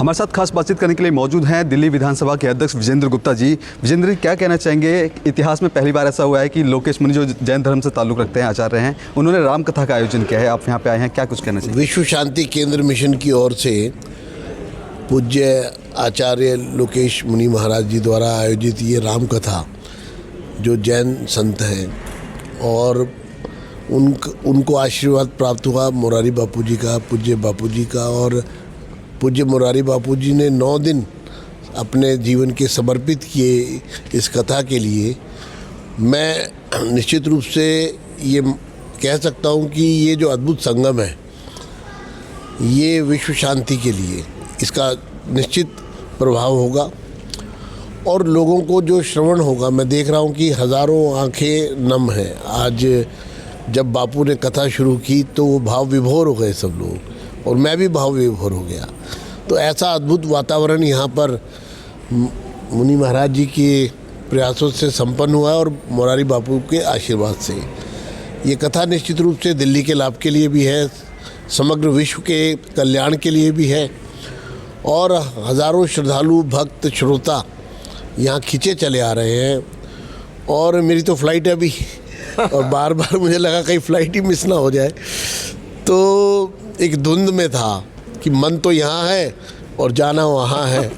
हमारे साथ खास बातचीत करने के लिए मौजूद हैं दिल्ली विधानसभा के अध्यक्ष विजेंद्र गुप्ता जी। विजेंद्र जी, क्या कहना चाहेंगे? इतिहास में पहली बार ऐसा हुआ है कि लोकेश मुनि जो जैन धर्म से ताल्लुक़ रखते हैं, आचार्य हैं, उन्होंने रामकथा का आयोजन किया है। आप यहाँ पे आए हैं, क्या कुछ कहना चाहिए? विश्व शांति केंद्र मिशन की ओर से पूज्य आचार्य लोकेश मुनि महाराज जी द्वारा आयोजित ये रामकथा, जो जैन संत हैं और उनको आशीर्वाद प्राप्त हुआ मुरारी बापू जी का, पूज्य बापू जी का। और पूज्य मुरारी बापू जी ने 9 दिन अपने जीवन के समर्पित किए इस कथा के लिए। मैं निश्चित रूप से ये कह सकता हूँ कि ये जो अद्भुत संगम है, ये विश्व शांति के लिए इसका निश्चित प्रभाव होगा और लोगों को जो श्रवण होगा, मैं देख रहा हूँ कि हज़ारों आंखें नम हैं। आज जब बापू ने कथा शुरू की तो वो भाव विभोर हो गए सब लोग, और मैं भी भाव विभोर हो गया। तो ऐसा अद्भुत वातावरण यहाँ पर मुनि महाराज जी के प्रयासों से संपन्न हुआ है और मुरारी बापू के आशीर्वाद से। ये कथा निश्चित रूप से दिल्ली के लाभ के लिए भी है, समग्र विश्व के कल्याण के लिए भी है, और हज़ारों श्रद्धालु भक्त श्रोता यहाँ खींचे चले आ रहे हैं। और मेरी तो फ़्लाइट है अभी और बार बार मुझे लगा कहीं फ़्लाइट ही मिस ना हो जाए, तो एक धुंध में था कि मन तो यहाँ है और जाना वहाँ है।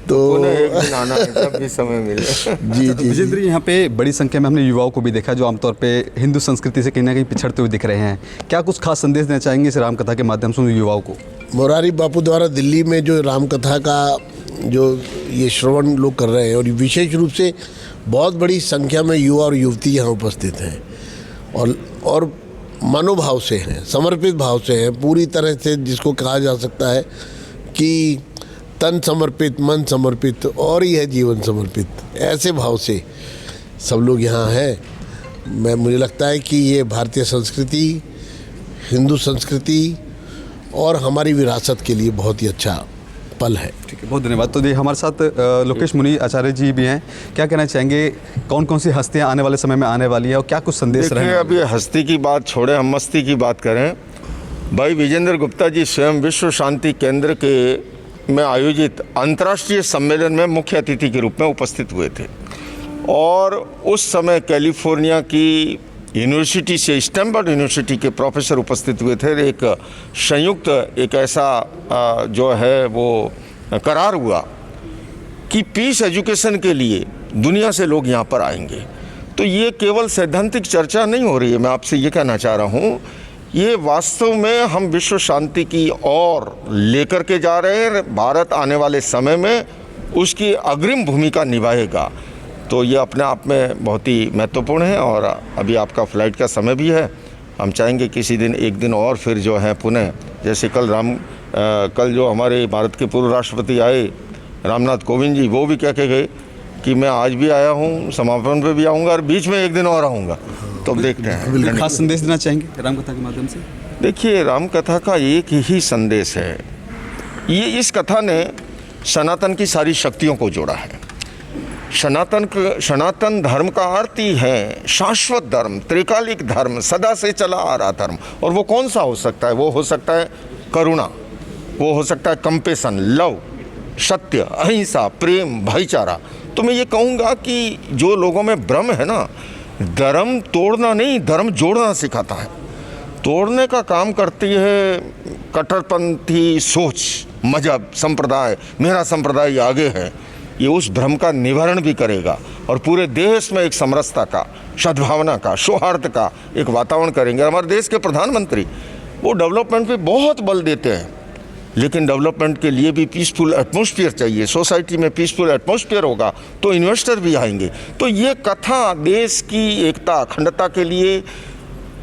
तो एक दिन आना है, जब भी समय मिले। जी जी विजेंद्र, यहाँ पे बड़ी संख्या में हमने युवाओं को भी देखा जो आमतौर पे हिंदू संस्कृति से कहीं ना कहीं पिछड़ते हुए दिख रहे हैं। क्या कुछ खास संदेश देना चाहेंगे इस रामकथा के माध्यम से युवाओं को? मुरारी बापू द्वारा दिल्ली में जो रामकथा का जो ये श्रवण लोग कर रहे हैं, और विशेष रूप से बहुत बड़ी संख्या में युवा और युवती यहाँ उपस्थित हैं और मनोभाव से हैं, समर्पित भाव से हैं, पूरी तरह से, जिसको कहा जा सकता है कि तन समर्पित, मन समर्पित और ही है जीवन समर्पित। ऐसे भाव से सब लोग यहाँ हैं। मुझे लगता है कि ये भारतीय संस्कृति, हिंदू संस्कृति और हमारी विरासत के लिए बहुत ही अच्छा पल है। ठीक है, बहुत धन्यवाद। तो ये हमारे साथ लोकेश मुनि आचार्य जी भी हैं। क्या कहना चाहेंगे, कौन कौन सी हस्तियाँ आने वाले समय में आने वाली है और क्या कुछ संदेश रहेंगे? अब ये हस्ती की बात छोड़े, हम मस्ती की बात करें। भाई विजेंद्र गुप्ता जी स्वयं विश्व शांति केंद्र के में आयोजित अंतर्राष्ट्रीय सम्मेलन में मुख्य अतिथि के रूप में उपस्थित हुए थे, और उस समय कैलिफोर्निया की यूनिवर्सिटी से, स्टैनफोर्ड यूनिवर्सिटी के प्रोफेसर उपस्थित हुए थे। एक संयुक्त एक ऐसा जो है वो करार हुआ कि पीस एजुकेशन के लिए दुनिया से लोग यहाँ पर आएंगे। तो ये केवल सैद्धांतिक चर्चा नहीं हो रही है, मैं आपसे ये कहना चाह रहा हूँ, ये वास्तव में हम विश्व शांति की ओर लेकर के जा रहे हैं। भारत आने वाले समय में उसकी अग्रिम भूमिका निभाएगा। तो ये अपने आप में बहुत ही महत्वपूर्ण है। और अभी आपका फ़्लाइट का समय भी है, हम चाहेंगे किसी दिन, एक दिन और फिर जो है पुनः, जैसे कल जो हमारे भारत के पूर्व राष्ट्रपति आए रामनाथ कोविंद जी, वो भी कह के गए कि मैं आज भी आया हूँ, समापन पे भी आऊँगा और बीच में एक दिन और आऊँगा। तो अब देखते हैं। खास संदेश देना चाहेंगे रामकथा के माध्यम से? देखिए, रामकथा का एक ही संदेश है, ये इस कथा ने सनातन की सारी शक्तियों को जोड़ा है। सनातन धर्म का अर्थ ही है शाश्वत धर्म, त्रिकालिक धर्म, सदा से चला आ रहा धर्म। और वो कौन सा हो सकता है? वो हो सकता है करुणा, वो हो सकता है कंपेशन, लव, सत्य, अहिंसा, प्रेम, भाईचारा। तो मैं ये कहूँगा कि जो लोगों में भ्रम है ना, धर्म तोड़ना नहीं, धर्म जोड़ना सिखाता है। तोड़ने का काम करती है कट्टरपंथी सोच, मजहब, संप्रदाय, मेरा संप्रदाय आगे है। ये उस भ्रम का निवारण भी करेगा और पूरे देश में एक समरसता का, सद्भावना का, सौहार्द का एक वातावरण करेंगे। हमारे देश के प्रधानमंत्री वो डेवलपमेंट पे बहुत बल देते हैं, लेकिन डेवलपमेंट के लिए भी पीसफुल एटमॉस्फेयर चाहिए। सोसाइटी में पीसफुल एटमॉस्फेयर होगा तो इन्वेस्टर भी आएंगे। तो ये कथा देश की एकता, अखंडता के लिए,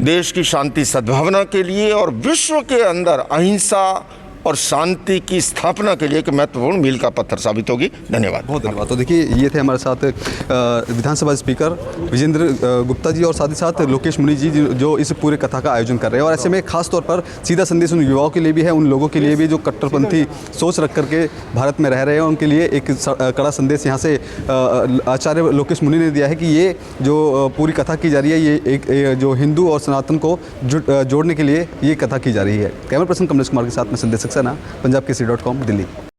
देश की शांति सद्भावना के लिए और विश्व के अंदर अहिंसा और शांति की स्थापना के लिए एक महत्वपूर्ण मील का पत्थर साबित होगी। धन्यवाद। बहुत धन्यवाद। तो देखिए, ये थे हमारे साथ विधानसभा स्पीकर विजेंद्र गुप्ता जी और साथ ही साथ लोकेश मुनि जी जो इस पूरे कथा का आयोजन कर रहे हैं। और ऐसे में खास तौर पर सीधा संदेश उन युवाओं के लिए भी है, उन लोगों के लिए भी जो कट्टरपंथी सोच रख करके भारत में रह रहे हैं, उनके लिए एक कड़ा संदेश यहाँ से आचार्य लोकेश मुनि ने दिया है कि ये जो पूरी कथा की जा रही है, ये एक जो हिंदू और सनातन को जोड़ने के लिए ये कथा की जा रही है। कैमरा पर्सन कमलेश कुमार के साथ में संदेश सक्सेना, पंजाब केसरी.com, दिल्ली।